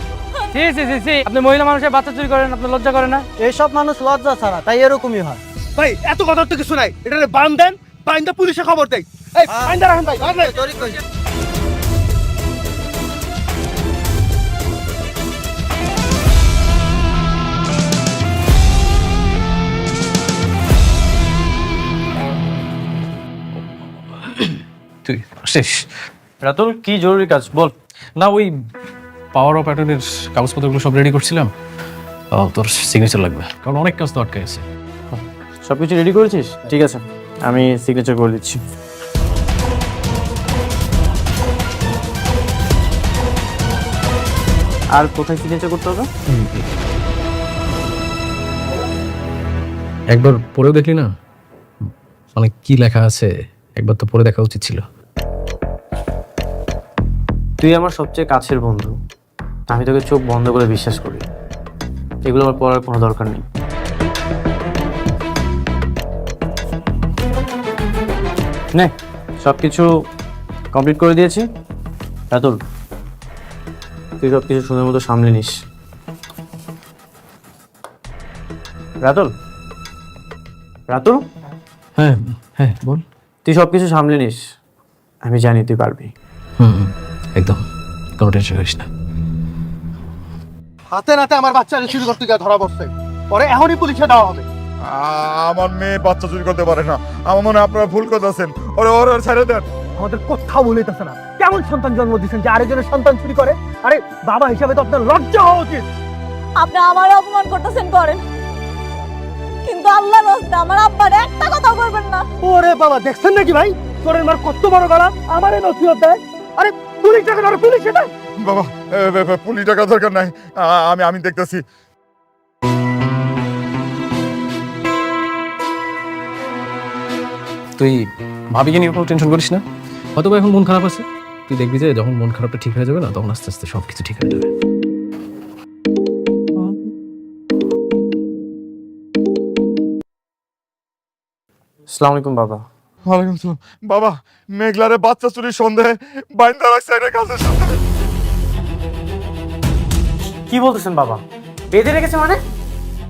আপনি মহিলা মানুষের বাচ্চা চুরি করেন, আপনি লজ্জা করেন না? এইসব মানুষ লজ্জা ছাড়া, তাই এরকমই হয়। ভাই এত কথা তো কিছু নাই, এটা বান দেন, বাইন্দা পুলিশে খবর দেই। এই বাইন্দা রাখেন ভাই। তুই শেষ। রাতুল, কি জরুরি কাজ বল। না, ওই পাওয়ার অফ অ্যাটর্নির কাগজপত্রগুলো সব রেডি করছিলাম। তোর সিগনেচার লাগবে, কারণ অনেক কাজ তো আটকে গেছে। সব কিছু রেডি করেছিস? ঠিক আছে, আমি সিগনেচার করে দিচ্ছি। আর কোথায় সিগনেচার করতে হবে? একবার পড়েও দেখলি না মানে কি লেখা আছে? একবার তো পড়ে দেখা উচিত ছিল। তুই আমার সবচেয়ে কাছের বন্ধু, আমি তোকে চোখ বন্ধ করে বিশ্বাস করি। এগুলো আমার পড়ার কোনো দরকার নেই। নে, সব কিছু কমপ্লিট করে দিয়েছি। রাতুল, তুই সব কিছু সুন্দর মতো সামলে নিস। রাতুল, রাতুল, হ্যাঁ হ্যাঁ বল। তুই সব কিছু সামলে নিস, আমি জানি তুই পারবি। একদম, কোনো টেনশন করিস না। হাতে নাতে আমার বাচ্চা চুরি করতে গিয়ে ধরা পড়ছে, পরে এখনই পুলিশে দেওয়া হবে। আমার মেয়ে বাচ্চা চুরি করতে পারে না, আমার মনে হয় আপনারা ভুল করতেছেন। ওরে ছেড়ে দেন। আমাদের কোথাও বলিতেছে না। কেমন সন্তান জন্ম দিচ্ছেন যে আরেকজনের সন্তান চুরি করে? আরে বাবা হিসাবে তো আপনার লজ্জা হওয়া উচিত। আপনি আমার অপমান করতেছেন করেন, কিন্তু আল্লাহ রাস্তা আমার আব্বার একটা কথা করবেন না। ওরে বাবা, দেখছেন নাকি ভাই তোরের মার কত বড় গলা? আমারে নসিহত দেয়। আরে পুলিশ টাকা ধরে পুলিশ এটা। বাবা পুলিশ টাকা দরকার নাই, আমি দেখতেছি। তুই ভাবিকে নিয়ে কোনো টেনশন করিস না। হয়তো এখন মন খারাপ আছে, তুই দেখবি যে যখন মন খারাপটা ঠিক হয়ে যাবে না, তখন আস্তে আস্তে সব কিছু ঠিক হয়ে যাবে। আসসালামু আলাইকুম বাবা। ওয়ালাইকুম আসসালাম। বাবা, মেঘলারে বাচ্চা চুরির সন্দেহে বাইন্দা রাখছে একটা কাজের সাথে। কি বলতেছেন বাবা? বেঁধে রেখেছে মানে?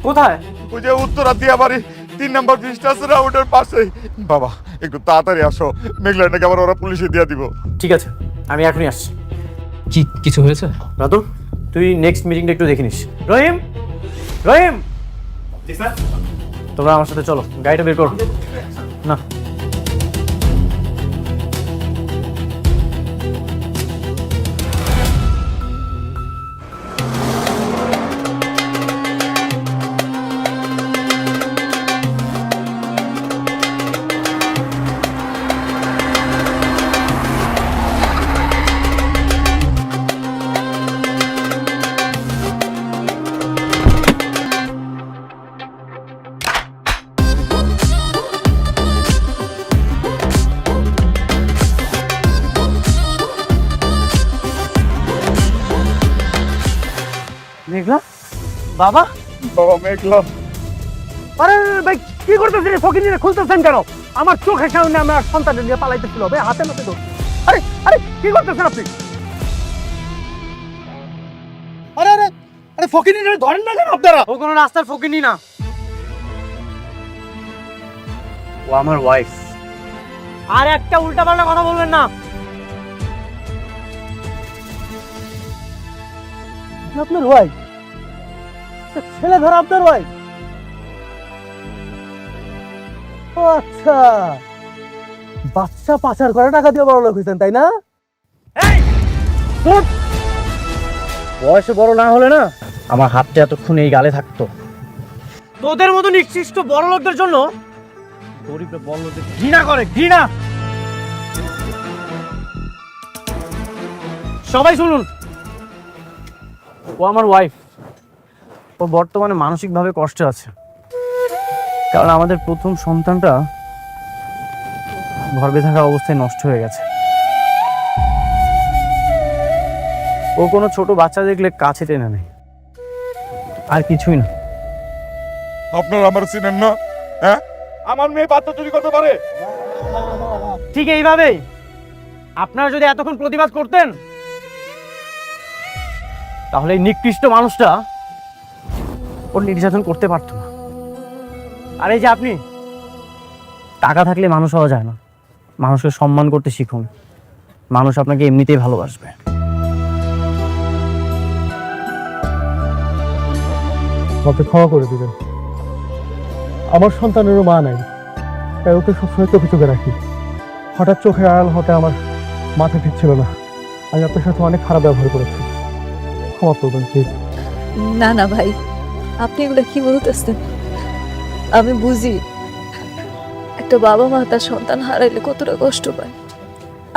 কোথায়? ওই যে উত্তরা দিয়া বাড়ি 3 নম্বর ব্রিজটা আছে না, ওটার পাশেই। বাবা একটু তাড়াতাড়ি আসো, মেঘলার নাকি আবার ওরা পুলিশে দিয়ে দিব। ঠিক আছে, আমি এখনই আসছি। কি কিছু হয়েছে? রাতুল, তুই নেক্সট মিটিংটা একটু দেখে নিস। রহিম, রহিম, তোমরা আমার সাথে চলো, গাড়িটা বের করো। না, মেঘলা বাবা। বাবা মেঘলা, আরে ভাই কি করতেছেন? ফকির নিয়ে খুলতেছেন কেন? আমার চোখের সামনে আমার সন্তানদের নিয়ে পালাইতেছিল ভাই, হাতে নাতে তো। আরে আরে কি করতেছেন আপনি? আরে আরে আরে ফকির নিয়ে ধরেন না কেন আপনারা? ও কোনো রাস্তার ফকির না। আমার ওয়াইফ। আর একটা উল্টাপাল্টা কথা বলবেন না। আপনার ওয়াইফ? ছেলে ধর আপনার ওয়াইফ? ও আচ্ছা, বাচ্চা পাচার করে টাকা দিয়ে বড় লোক হয়েছেন তাই না? বয়সে বড় না হলে না আমার হাতটা এতক্ষণ এই গালে থাকতো। তোদের মতো নিকৃষ্ট বড় লোকদের জন্য গরিবরা বড় লোকদের ঘৃণা করে, ঘৃণা। সবাই শুনুন, ও আমার ওয়াইফ। ও বর্তমানে মানসিকভাবে কষ্টে আছে, কারণ আমাদের প্রথম সন্তানটা গর্ভে থাকা অবস্থায় নষ্ট হয়ে গেছে। ও কোনো ছোট বাচ্চা দেখলে কাছে টেনে নেয়, আর কিছুই না। আপনারা আমার চিনেন না? হ্যাঁ, আমার মেয়ে বাচ্চা চুরি করতে পারে? ঠিক এইভাবেই আপনারা যদি এতক্ষণ প্রতিবাদ করতেন, তাহলে এই নিকৃষ্ট মানুষটা ওর নির্যাতন করতে পারত না। আর এই যে আপনি, টাকা থাকলে মানুষ হওয়া যায় না। মানুষকে সম্মান করতে শিখুন, মানুষ আপনাকে এমনিতেই ভালোবাসবে। আমাকে ক্ষমা করে দিবেন। আমার সন্তানেরও মা নাই, তাই ওকে সবসময় চোখে চোখে রাখি। হঠাৎ চোখের আড়াল হতে আমার মাথা ঠিক ছিল না। আমি আপনার সাথে অনেক খারাপ ব্যবহার করেছি, ক্ষমা করবেন প্লিজ। না না ভাই, আপনি এগুলো কি বলতেছেন? আমি বুঝি একটা বাবা মা তার সন্তান হারাইলে কতটা কষ্ট পায়।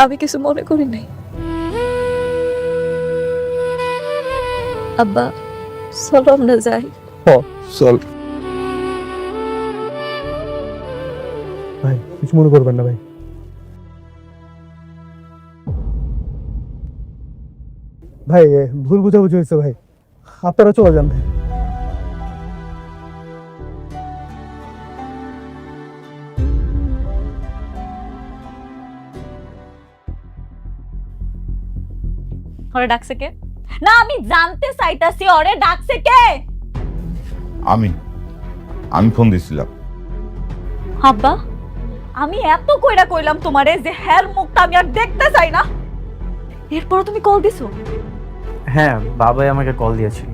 আমি কিছু মনে করি নাই। আব্বা চলো আমরা যাই। চল ভাই, কিছু মনে করবেন না ভাই। ভাই ভুল বুঝাবুঝি হয়েছে ভাই, আপনারা চলে যান ভাই। ওরে ডাকছে কে? না আমি জানতে চাইতাছি ওরে ডাকছে কে? আমি ফোন দিছিলাম। আব্বা, আমি এত কইরা কইলাম তোমারে যে হের মুখটা আমি আর দেখতে চাই না, এরপর তুমি কল দিছো? হ্যাঁ, বাবাই আমাকে কল দিয়েছিল।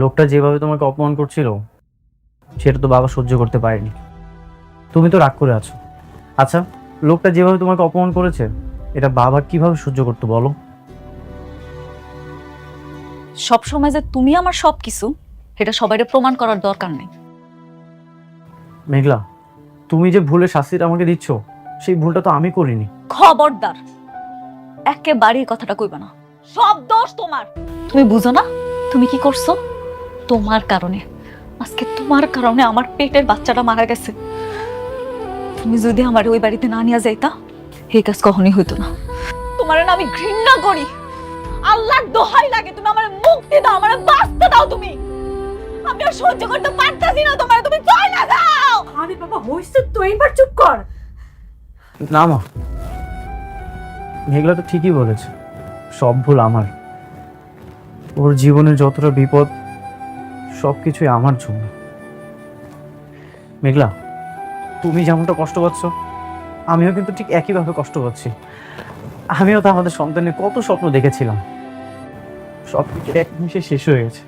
লোকটা যেভাবে তোমাকে অপমান করছিল সেটা তো বাবা সহ্য করতে পারেনি। তুমি তো রাগ করে আছো। আচ্ছা, লোকটা যেভাবে তোমাকে অপমান করেছে এটা বাবা কিভাবে সহ্য করতে বলো? সব সময় যে তুমি আমার সবকিছু এটা সবাইকে প্রমাণ করার দরকার নেই। মেঘলা, তুমি যে ভুলের শাস্তিটা আমাকে দিচ্ছ সেই ভুলটা তো আমি করিনি। খবরদার একেবারে এই কথাটা কইবা না। সব দোষ তোমার। তুমি বুঝো না তুমি কি করছো? তোমার কারণে, আজকে তোমার কারণে আমার পেটের বাচ্চাটা মারা গেছে। তুমি যদি আমার ওই বাড়িতে না নিয়ে যাইতা এই কাজ কখনই হইতো না। তোমার না আমি ঘৃণা করি। আল্লাহর দোহাই লাগে তুমি আমার মুক্তি দাও, আমার বাঁচতে দাও। তুমি, আমি আর সহ্য করতে পারতাছি না তোমার। তুমি চলে যাও। আরে বাবা হইছে তো, এইবার চুপ কর। না মা, মেঘলা তো ঠিকই বলেছে, সব ভুল আমার। ওর জীবনে যতটা বিপদ সবকিছুই আমার জন্য। মেঘলা, তুমি যেমনটা কষ্ট পাচ্ছ আমিও কিন্তু ঠিক একইভাবে কষ্ট পাচ্ছি। আমিও তো আমাদের সন্তানের কত স্বপ্ন দেখেছিলাম, সব কিছু এক নিমিষে শেষ হয়ে গেছে।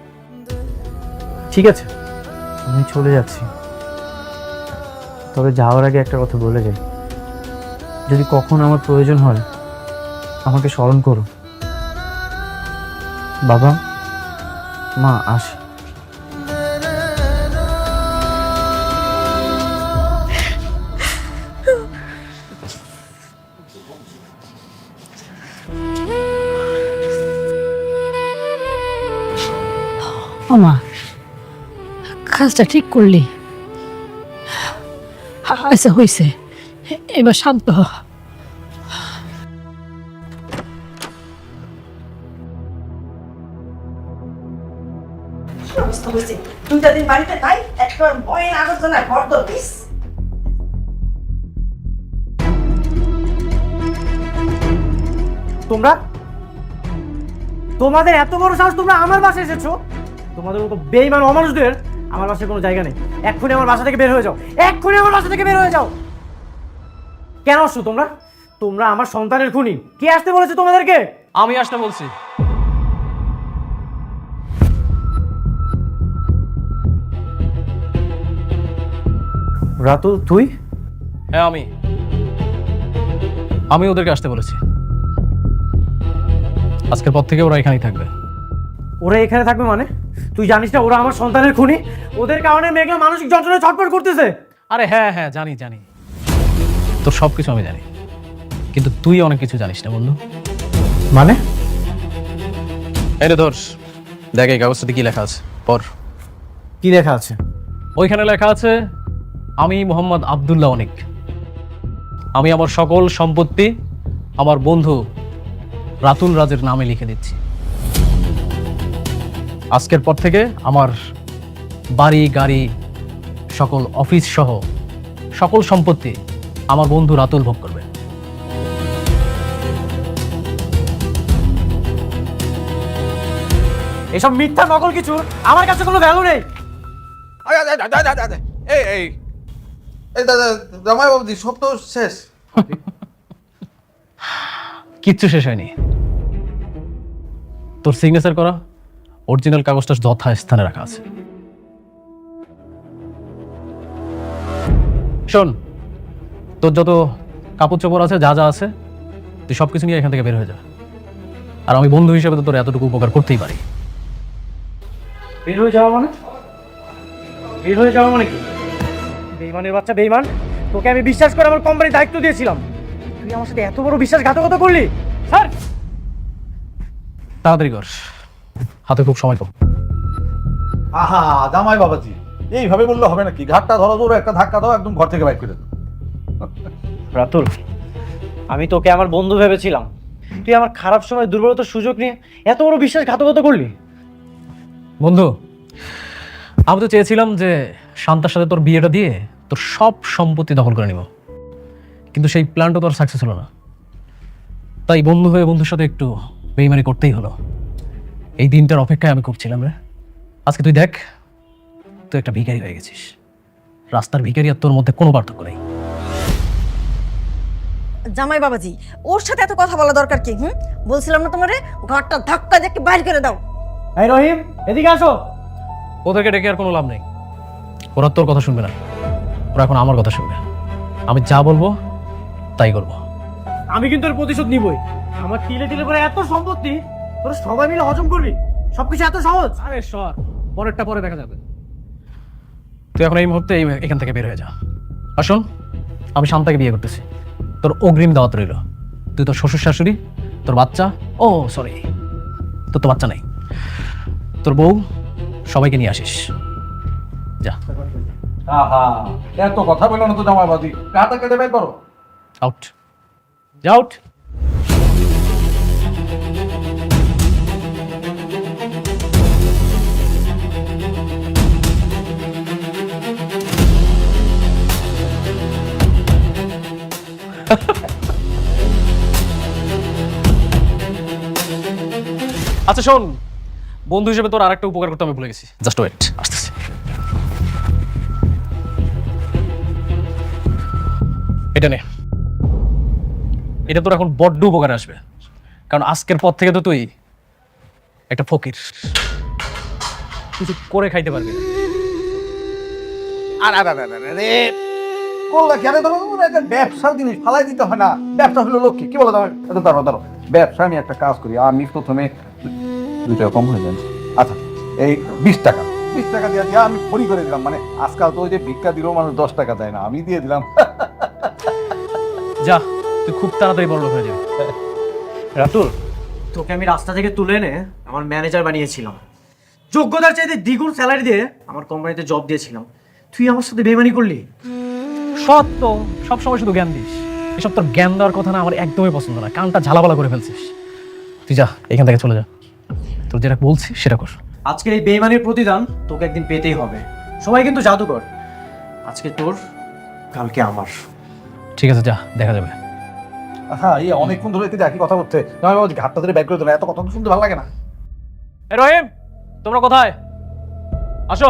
ঠিক আছে, আমি চলে যাচ্ছি, তবে যাওয়ার আগে একটা কথা বলে যাই, যদি কখনো আমার প্রয়োজন হয় আমাকে স্মরণ করো। বাবা মা, আসি। আমা, কাজটা ঠিক করলি। আচ্ছা হয়েছে, এবার শান্ত হ। দুইটা দিন বাড়িতে তাই একটা ভয়ের আলোচনা ঘর তো পিস। তোমাদের এত বড় সাহস, তোমরা আমার বাসায় এসেছো? তোমাদের মতো বেঈমান অমানুষদের আমার বাসায় কোনো জায়গা নেই। এক্ষুনি আমার বাসা থেকে বের হয়ে যাও, এক্ষুনি আমার বাসা থেকে বের হয়ে যাও। কেন আসছো তোমরা? তোমরা আমার সন্তানের খুনি। কে আসতে বলেছে তোমাদেরকে? আমি আসতে বলছি। রাতুল, তুই? হ্যাঁ আমি ওদেরকে আসতে বলেছি। আজকের পর থেকে ওরা এখানেই থাকবে। ওরা এখানে থাকবে মানে? তুই জানিস না ওরা আমার সন্তানের খুনি? ওদের কারণে মেঘলা মানসিক যন্ত্রণায় ছটফট করতেছে। আরে হ্যাঁ হ্যাঁ জানি তোর সব কিছু আমি জানি, কিন্তু তুই অনেক কিছু জানিস না বন্ধু। মানে? এই রে ধর, দেখ এই কাগজটাতে কি লেখা আছে, পড়। কি লেখা আছে? ওইখানে লেখা আছে, আমি মোহাম্মদ আব্দুল্লাহ অনিক, আমি আমার সকল সম্পত্তি আমার বন্ধু রাতুল রাজের নামে লিখে দিচ্ছি। আজকের পর থেকে আমার বাড়ি গাড়ি সকল অফিস সহ সকল সম্পত্তি আমার বন্ধু রাতুল ভোগ করবে। এসব মিথ্যা নকল কিছু আমার কাছে কোনো ভ্যালু নেই। এই দাদা জামাই বাবুজি, সব তো শেষ। কিচ্ছু শেষ হয়নি। তোর সিগনেচার করা অরিজিনাল কাগজটা যথাস্থানে রাখা আছে। শোন, তোর যত কাপড় চোপড় আছে, যা যা আছে, তুই সব কিছু নিয়ে এখান থেকে বের হয়ে যা। আর আমি বন্ধু হিসেবে তো তোর এতটুকু উপকার করতেই পারি। বের হয়ে যাওয়া মানে? বের হয়ে যাওয়া মানে কি? বেইমানের বাচ্চা বেইমান, তোকে আমি বিশ্বাস করে আমার কোম্পানির দায়িত্ব দিয়েছিলাম, তুই আমার সাথে এত বড় বিশ্বাসঘাতকতা করলি? স্যার তাড়াতাড়ি কর, হাতে খুব সময় কম। আহা জামাই বাবাজি, এইভাবে বললে হবে নাকি? ঘাটটা ধরো, জোরে একটা ধাক্কা দাও, একদম ঘর থেকে বাইক করে দাও। রাতুল, আমি তোকে আমার বন্ধু ভেবেছিলাম, তুই আমার খারাপ সময় দুর্বলতার সুযোগ নিয়ে এত বড় বিশ্বাসঘাতকতা করলি। বন্ধু, আমি তো চেয়েছিলাম যে শান্তার সাথে তোর বিয়েটা দিয়ে তোর সব সম্পত্তি দখল করে নিব, কিন্তু সেই প্ল্যানটা তোর সাকসেস হলো না। তাই বন্ধু হয়ে বন্ধুর সাথে একটু বেইমানি করতেই হলো। এই দিনটার অপেক্ষায় আমি করছিলাম রে। আজকে তুই দেখ, তুই একটা ভিখারি হয়ে গেছিস। রাস্তার ভিখারি আর তোর মধ্যে কোনো পার্থক্য নেই। জামাই বাবাজি, ওর সাথে এত কথা বলা দরকার কি? বলছিলাম না তোমারে, ঘরটা ধাক্কা দিয়ে বাইরে করে দাও। এই রহিম, এদিকে আসো। ওদেরকে ডেকে আর কোনো লাভ নেই, ওরা তোর কথা শুনবে না, ওরা এখন আমার কথা শুনবে। আমি যা বলবো তাই করবো। আমি কিন্তু এর প্রতিশোধ নিবই। আমার তিলে তিলে করে এত সম্পত্তি তোরা সবাই মিলে হজম করবি? সবকিছু এত সহজ? আরে সর, পরেরটা পরে দেখা যাবে। তুই এখন এই মুহূর্তে এখান থেকে বের হয়ে যা। আসুন, আমি শান্তাকে বিয়ে করতেছি, তোর অগ্রিম দাওয়াত রইল। তুই তোর শ্বশুর শাশুড়ি, তোর বাচ্চা, ও সরি তোর তো বাচ্চা নেই, তোর বউ, সবাইকে নিয়ে আসিস। যা। আহা, এত কথা বলো না তো জামাই বাবাজি, কাটা কেটে বের করো। আউট, যা আউট। আচ্ছা শোন, বন্ধু হিসেবে তোর আরেকটা উপকার করতে আমি ভুলে গেছি। জাস্ট ওয়েট, আসতেছি। এটা নে, এটা তোর এখন বড্ড উপকারে আসবে, কারণ আজকের পর থেকে তো তুই একটা ফকির, কিছু করে খাইতে পারবি না। করলা কেন ধরো, একটা ব্যবসার জিনিস ফালাই দিতে হয় না। ব্যবসা হলো লক্ষ্মী, কি বলো? দাঁড়ো, ব্যবসা আমি একটা কাজ করি, আমি প্রথমে 2 টাকা কম হয়ে যাচ্ছে। আচ্ছা, এই 20 টাকা দিয়ে আমি ফরি করে দিলাম। মানে আজকাল তো ওই যে ভিক্ষা দিলেও মানুষ 10 টাকা দেয় না, আমি দিয়ে দিলাম। যা, তুই খুব তাড়াতাড়ি বড় লোক হয়ে যাবে। রাতুল, তোকে আমি রাস্তা থেকে তুলে এনে আমার ম্যানেজার বানিয়েছিলাম, যোগ্যতার চাইতে দ্বিগুণ স্যালারি দিয়ে আমার কোম্পানিতে জব দিয়েছিলাম, তুই আমার সাথে বেইমানি করলি। সত্য, সবসময় শুধু জ্ঞান দিস। এসব তোর জ্ঞান দেওয়ার কথা না আমার একদমই পছন্দ না, কানটা ঝালাপালা করে ফেলছিস। তুই যা, এখান থেকে চলে যা, তোর যেটা বলছি সেটা কর। আজকে এই বেইমানির প্রতিদান তোকে একদিন পেতেই হবে। সবাই কিন্তু জাদুকর, আজকে তোর, কালকে আমার। ঠিক আছে, যা, দেখা যাবে। হ্যাঁ, এই অনেকক্ষণ ধরে একই কথা বলতে, জামাই বাবাজি ঘাটটা ধরে ব্যাক করে দিল, এত কথা শুনতে ভালো লাগে না। এ রহিম, তোমরা কোথায়? আসো।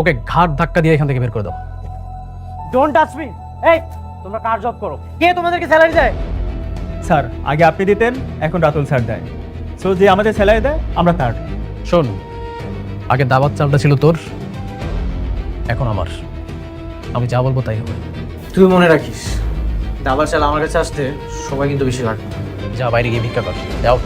ওকে ঘাট ধাক্কা দিয়ে এখান থেকে বের করে দাও। Don't touch me. এই তোমরা কার জব করো? কে তোমাদেরকে স্যালারি দেয়? স্যার আগে আপনি দিতেন, এখন রাতুল স্যার দেয়। সো যে আমাদের স্যালারি দেয় আমরা তার। শোন, আগে দাবাত চালটা ছিল তোর, এখন আমার। আমি যা বলবো তাই হবে। তুই মনে রাখিস, দাবার চাল আমার কাছে আসতে সবাই কিন্তু বেশি লাগবে। যা বাইরে গিয়ে ভিক্ষা কর। যাও।